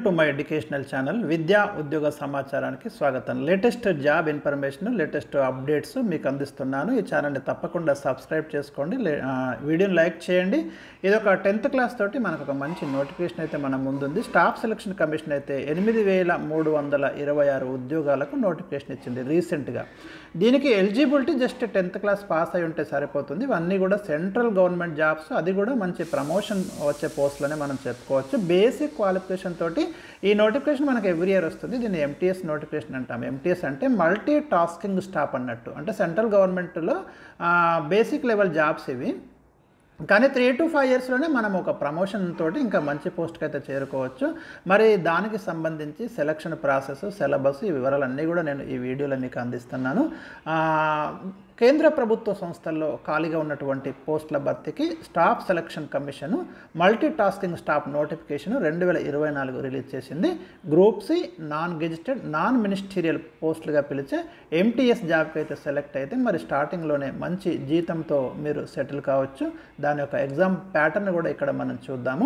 To my educational channel విద్యా ఉద్యోగ సమాచారానికి స్వాగతం. Latest job information, latest updates మీకు అందిస్తున్నాను. ఈ ఛానల్ని తప్పకుండా సబ్స్క్రైబ్ చేసుకోండి, వీడియోని లైక్ చేయండి. ఇది ఒక 10th క్లాస్ తోటి మనకు ఒక మంచి నోటిఫికేషన్ అయితే మన ముందుంది. స్టాఫ్ సెలక్షన్ కమిషన్ అయితే 8,326 ఉద్యోగాలకు నోటిఫికేషన్ ఇచ్చింది రీసెంట్గా. దీనికి eligibility just 10th class pass అయి ఉంటే సరిపోతుంది. ఇవన్నీ కూడా సెంట్రల్ గవర్నమెంట్ జాబ్స్, అది కూడా మంచి ప్రమోషన్ వచ్చే పోస్టులనే మనం చెప్పుకోవచ్చు. బేసిక్ క్వాలిఫికేషన్ తోటి ఈ నోటిఫికేషన్ మనకు ఎవ్రీ ఇయర్ వస్తుంది. దీన్ని MTS నోటిఫికేషన్ అంటాం. MTS అంటే మల్టీ టాస్కింగ్ స్టాఫ్ అన్నట్టు. అంటే సెంట్రల్ గవర్నమెంట్లో బేసిక్ లెవెల్ జాబ్స్ ఇవి. కానీ 3 to 5 ఇయర్స్లోనే మనం ఒక ప్రమోషన్ తోటి ఇంకా మంచి పోస్ట్కి అయితే చేరుకోవచ్చు. మరి దానికి సంబంధించి సెలక్షన్ ప్రాసెస్, సిలబస్, ఈ వివరాలన్నీ కూడా నేను ఈ వీడియోలో మీకు అందిస్తున్నాను. కేంద్ర ప్రభుత్వ సంస్థల్లో ఖాళీగా ఉన్నటువంటి పోస్టుల భర్తీకి staff selection commission multi tasking staff notification 2024 release చేసింది. Group C non gazetted, non ministerial పోస్టులుగా పిలిచే MTS జాబ్కి అయితే సెలెక్ట్ అయితే మరి స్టార్టింగ్లోనే మంచి జీతంతో మీరు సెటిల్ కావచ్చు. దాని యొక్క ఎగ్జామ్ ప్యాటర్న్ కూడా ఇక్కడ మనం చూద్దాము.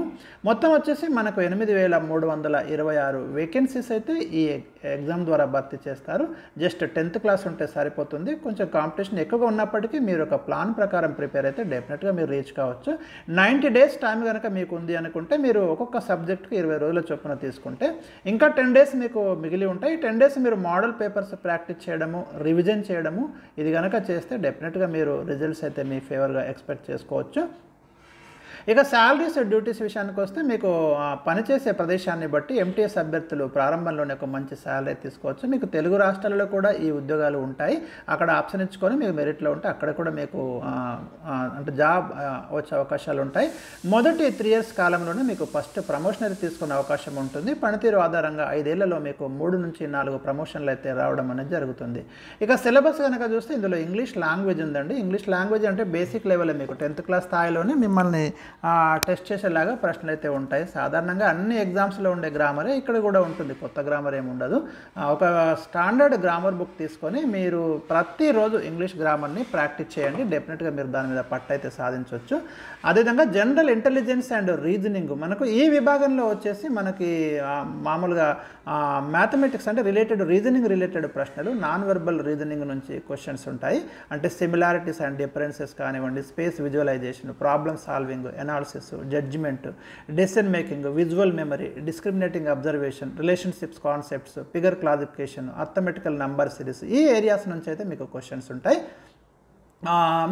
మొత్తం వచ్చేసి మనకు 8,326 వేకెన్సీస్ అయితే ఈ ఎగ్జామ్ ద్వారా భర్తీ చేస్తారు. జస్ట్ 10th క్లాస్ ఉంటే సరిపోతుంది. కొంచెం కాంపిటీషన్ ఎక్కువగా ఉన్నప్పటికీ మీరు ఒక ప్లాన్ ప్రకారం ప్రిపేర్ అయితే డెఫినెట్గా మీరు రీచ్ కావచ్చు. 90 డేస్ టైం కనుక మీకు ఉంది అనుకుంటే మీరు ఒక్కొక్క సబ్జెక్ట్కి 20 రోజుల చొప్పున తీసుకుంటే ఇంకా 10 డేస్ మీకు మిగిలి ఉంటాయి. 10 డేస్ మీరు మోడల్ పేపర్స్ ప్రాక్టీస్ చేయడము, రివిజన్ చేయడము, ఇది కనుక చేస్తే డెఫినెట్గా మీరు రిజల్ట్స్ అయితే మీ ఫేవర్గా ఎక్స్పెక్ట్ చేసుకోవచ్చు. ఇక శాలరీస్, డ్యూటీస్ విషయానికి వస్తే మీకు పనిచేసే ప్రదేశాన్ని బట్టి MTS అభ్యర్థులు ప్రారంభంలోనే ఒక మంచి శాలరీ తీసుకోవచ్చు. మీకు తెలుగు రాష్ట్రాలలో కూడా ఈ ఉద్యోగాలు ఉంటాయి. అక్కడ ఆప్షన్ ఇచ్చుకొని మీకు మెరిట్లో ఉంటే అక్కడ కూడా మీకు అంటే జాబ్ వచ్చే అవకాశాలు ఉంటాయి. మొదటి 3 years కాలంలోనే మీకు ఫస్ట్ ప్రమోషన్ అయితే తీసుకునే అవకాశం ఉంటుంది. పనితీరు ఆధారంగా 5 ఏళ్లలో మీకు 3 నుంచి 4 ప్రమోషన్లు అయితే రావడం అనేది జరుగుతుంది. ఇక సిలబస్ కనుక చూస్తే ఇందులో ఇంగ్లీష్ లాంగ్వేజ్ ఉందండి. ఇంగ్లీష్ లాంగ్వేజ్ అంటే బేసిక్ లెవెల్ మీకు 10th క్లాస్ స్థాయిలోనే మిమ్మల్ని టెస్ట్ చేసేలాగా ప్రశ్నలు అయితే ఉంటాయి. సాధారణంగా అన్ని ఎగ్జామ్స్లో ఉండే గ్రామరే ఇక్కడ కూడా ఉంటుంది, కొత్త గ్రామర్ ఏమి ఉండదు. ఒక స్టాండర్డ్ గ్రామర్ బుక్ తీసుకొని మీరు ప్రతిరోజు ఇంగ్లీష్ గ్రామర్ని ప్రాక్టీస్ చేయండి. డెఫినెట్గా మీరు దాని మీద పట్టు అయితే సాధించవచ్చు. అదేవిధంగా జనరల్ ఇంటెలిజెన్స్ అండ్ రీజనింగ్ మనకు ఈ విభాగంలో వచ్చేసి మనకి మామూలుగా మ్యాథమెటిక్స్ అంటే రీజనింగ్ రిలేటెడ్ ప్రశ్నలు, నాన్ వెర్బల్ రీజనింగ్ నుంచి క్వశ్చన్స్ ఉంటాయి. అంటే సిమిలారిటీస్ అండ్ డిఫరెన్సెస్ కానివ్వండి, space visualisation, problem solving, analysis, judgment, decision making, visual memory, discriminating observation, relationships concepts, figure classification, arithmetical number series, ఈ ఏరియాస్ నుంచి అయితే మీకు క్వశ్చన్స్ ఉంటాయి.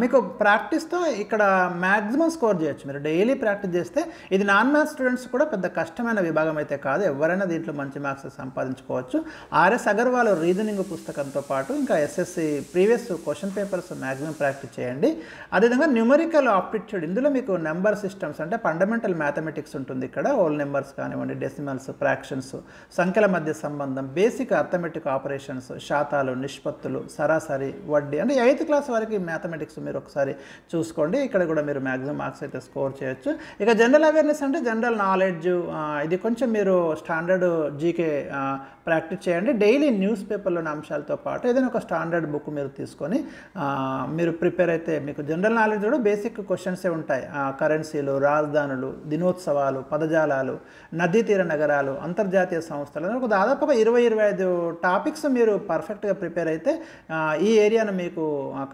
మీకు ప్రాక్టీస్తో ఇక్కడ మ్యాక్సిమం స్కోర్ చేయొచ్చు. మీరు డైలీ ప్రాక్టీస్ చేస్తే ఇది నాన్ మ్యాథ్స్ స్టూడెంట్స్ కూడా పెద్ద కష్టమైన విభాగం అయితే కాదు. ఎవరైనా దీంట్లో మంచి మార్క్స్ సంపాదించుకోవచ్చు. RS అగర్వాల్ రీజనింగ్ పుస్తకంతో పాటు ఇంకా SSC previous question papers maximum practice చేయండి. అదేవిధంగా న్యూమరికల్ ఆప్టిట్యూడ్, ఇందులో మీకు నెంబర్ సిస్టమ్స్ అంటే ఫండమెంటల్ మ్యాథమెటిక్స్ ఉంటుంది. ఇక్కడ హోల్ నెంబర్స్ కానివ్వండి, డెసిమల్స్, ఫ్రాక్షన్స్, సంఖ్యల మధ్య సంబంధం, బేసిక్ అర్థమెటిక్ ఆపరేషన్స్, శాతాలు, నిష్పత్తులు, సరాసరి, వడ్డీ, అంటే 8th క్లాస్ వరకు మ్యాథమెటిక్స్ మీరు ఒకసారి చూసుకోండి. ఇక్కడ కూడా మీరు మ్యాక్సిమం మార్క్స్ అయితే స్కోర్ చేయొచ్చు. ఇక జనరల్ అవేర్నెస్ అంటే జనరల్ నాలెడ్జ్, ఇది కొంచెం మీరు స్టాండర్డ్ జీకే ప్రాక్టీస్ చేయండి. డైలీ న్యూస్ పేపర్లోని అంశాలతో పాటు ఏదైనా ఒక స్టాండర్డ్ బుక్ మీరు తీసుకొని మీరు ప్రిపేర్ అయితే మీకు జనరల్ నాలెడ్జ్ కూడా బేసిక్ క్వశ్చన్సే ఉంటాయి. కరెన్సీలు, రాజధానులు, దినోత్సవాలు, పదజాలాలు, నదీ తీర నగరాలు, అంతర్జాతీయ సంస్థలు, ఒక దాదాపు 20-25 టాపిక్స్ మీరు పర్ఫెక్ట్గా ప్రిపేర్ అయితే ఈ ఏరియాను మీకు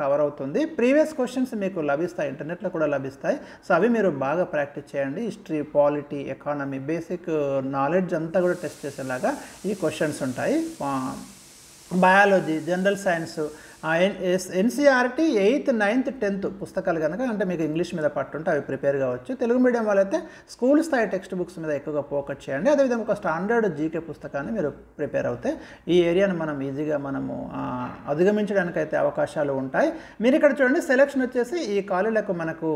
కవర్ అవుతుంది. ప్రీవియస్ క్వశ్చన్స్ మీకు లభిస్తాయి, ఇంటర్నెట్లో కూడా లభిస్తాయి. సో అవి మీరు బాగా ప్రాక్టీస్ చేయండి. History, polity, economy, basic knowledge అంతా కూడా టెస్ట్ చేసేలాగా ఈ క్వశ్చన్స్ ఉంటాయి. Biology, general science, NCERT 8th, 9th, 10th పుస్తకాలు కనుక అంటే మీకు ఇంగ్లీష్ మీద పట్టుంటే అవి ప్రిపేర్ కావచ్చు. తెలుగు మీడియం వాళ్ళైతే స్కూల్ స్థాయి టెక్స్ట్ బుక్స్ మీద ఎక్కువగా ఫోకస్ చేయండి. అదేవిధంగా ఒక స్టాండర్డ్ జీకే పుస్తకాన్ని మీరు ప్రిపేర్ అవుతే ఈ ఏరియాను మనం ఈజీగా మనము అధిగమించడానికి అయితే అవకాశాలు ఉంటాయి. మీరు ఇక్కడ చూడండి, సెలెక్షన్ వచ్చేసి ఈ కాలేజీలకు మనకు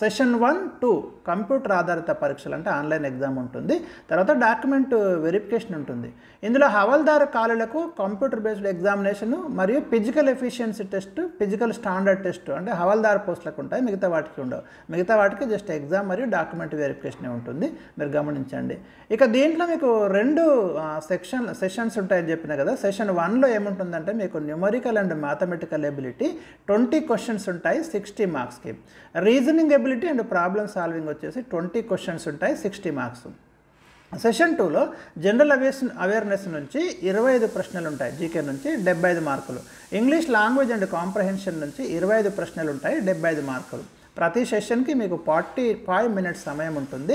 సెషన్ 1, 2 కంప్యూటర్ ఆధారిత పరీక్షలు అంటే ఆన్లైన్ ఎగ్జామ్ ఉంటుంది. తర్వాత డాక్యుమెంట్ వెరిఫికేషన్ ఉంటుంది. ఇందులో హవాల్దార్ కాలేజీలకు కంప్యూటర్ బేస్డ్ ఎగ్జామినేషన్ మరియు physical efficiency test, physical standard test అంటే హవాల్దార్ పోస్టులకు ఉంటాయి. మిగతా వాటికి ఉండవు. మిగతా వాటికి జస్ట్ ఎగ్జామ్ మరియు డాక్యుమెంట్ వెరిఫికేషన్ ఉంటుంది. మీరు గమనించండి. ఇక దీంట్లో మీకు 2 సెషన్స్ ఉంటాయని చెప్పిన కదా. సెషన్ 1లో ఏముంటుందంటే మీకు numerical and mathematical ability 20 questions ఉంటాయి 60 మార్క్స్కి. Reasoning ability and problem solving వచ్చేసి 20 క్వశ్చన్స్ ఉంటాయి 60 మార్క్స్. సెషన్ 2లో జనరల్ అవేర్నెస్ నుంచి 25 ప్రశ్నలు ఉంటాయి, జీకే నుంచి 75 మార్కులు. ఇంగ్లీష్ లాంగ్వేజ్ అండ్ కాంప్రహెన్షన్ నుంచి 25 ప్రశ్నలు ఉంటాయి, 75 మార్కులు. ప్రతి సెషన్కి మీకు 45 మినిట్స్ సమయం ఉంటుంది.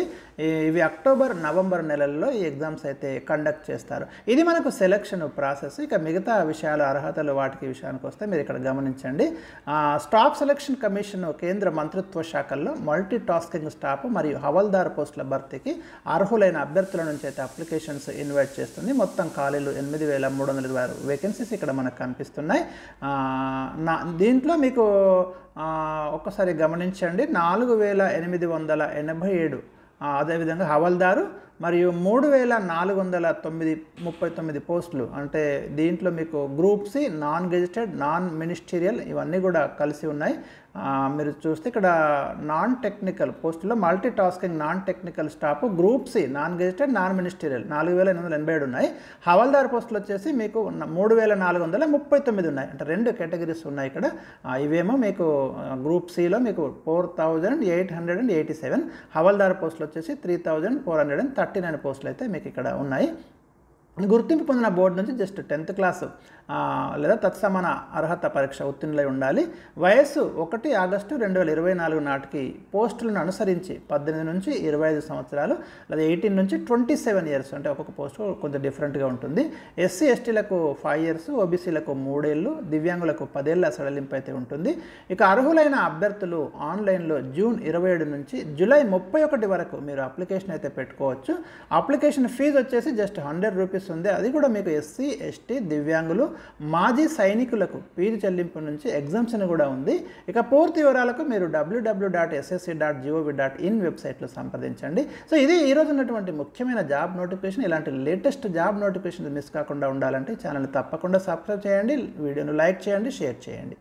ఇవి అక్టోబర్ నవంబర్ నెలల్లో ఈ ఎగ్జామ్స్ అయితే కండక్ట్ చేస్తారు. ఇది మనకు సెలక్షన్ ప్రాసెస్. ఇక మిగతా విషయాలు, అర్హతలు, వాటికి విషయానికి వస్తే మీరు ఇక్కడ గమనించండి. స్టాఫ్ సెలక్షన్ కమిషన్ కేంద్ర మంత్రిత్వ శాఖల్లో మల్టీ టాస్కింగ్ స్టాఫ్ మరియు హవల్దార్ పోస్టుల భర్తీకి అర్హులైన అభ్యర్థుల నుంచి అయితే అప్లికేషన్స్ ఇన్వైట్ చేస్తుంది. మొత్తం ఖాళీలు 8,326 వేకెన్సీస్ ఇక్కడ మనకు కనిపిస్తున్నాయి. దీంట్లో మీకు ఒక్కసారి గమనించండి, 4,887 అదేవిధంగా హవల్దారు మరియు 3,439 పోస్టులు. అంటే దీంట్లో మీకు group C, non gazetted, non ministerial ఇవన్నీ కూడా కలిసి ఉన్నాయి. మీరు చూస్తే ఇక్కడ నాన్ టెక్నికల్ పోస్టులో multi tasking non technical staff group C, non gazetted, non ministerial 4,887 ఉన్నాయి. హవల్దార్ పోస్టులు వచ్చేసి మీకు 3,439 ఉన్నాయి. అంటే 2 కేటగిరీస్ ఉన్నాయి ఇక్కడ. ఇవేమో మీకు గ్రూప్ సిలో మీకు 4,887, హవల్దార్ పోస్టులు వచ్చేసి 3,439 పోస్టులు అయితే మీకు ఇక్కడ ఉన్నాయి. గుర్తింపు పొందిన బోర్డు నుంచి జస్ట్ 10th క్లాసు లేదా తత్సమాన అర్హత పరీక్ష ఉత్తీర్ణులై ఉండాలి. వయస్సు 1 ఆగస్టు 2024 నాటికి పోస్టులను అనుసరించి 18 నుంచి 25 సంవత్సరాలు లేదా 18 నుంచి 27 ఇయర్స్, అంటే ఒక్కొక్క పోస్టు కొంచెం డిఫరెంట్గా ఉంటుంది. ఎస్సీ ఎస్టీలకు 5 ఇయర్స్, ఓబీసీలకు 3 ఏళ్ళు, దివ్యాంగులకు 10 ఏళ్ళ సడలింపు అయితే ఉంటుంది. ఇక అర్హులైన అభ్యర్థులు ఆన్లైన్లో జూన్ 27 నుంచి జూలై 31 వరకు మీరు అప్లికేషన్ అయితే పెట్టుకోవచ్చు. అప్లికేషన్ ఫీజు వచ్చేసి జస్ట్ 100 రూపీస్ ఉంది. అది కూడా మీకు ఎస్సీ ఎస్టీ దివ్యాంగులు మాజీ సైనికులకు ఫీజు చెల్లింపు నుంచి ఎగ్జామ్షన్ కూడా ఉంది. ఇక పూర్తి వివరాలకు మీరు www.ssc.gov.in వెబ్సైట్లో సంప్రదించండి. సో ఇది ఈరోజు ఉన్నటువంటి ముఖ్యమైన జాబ్ నోటిఫికేషన్. ఇలాంటి లేటెస్ట్ జాబ్ నోటిఫికేషన్ మిస్ కాకుండా ఉండాలంటే ఛానల్ తప్పకుండా సబ్స్క్రైబ్ చేయండి, వీడియోను లైక్ చేయండి, షేర్ చేయండి.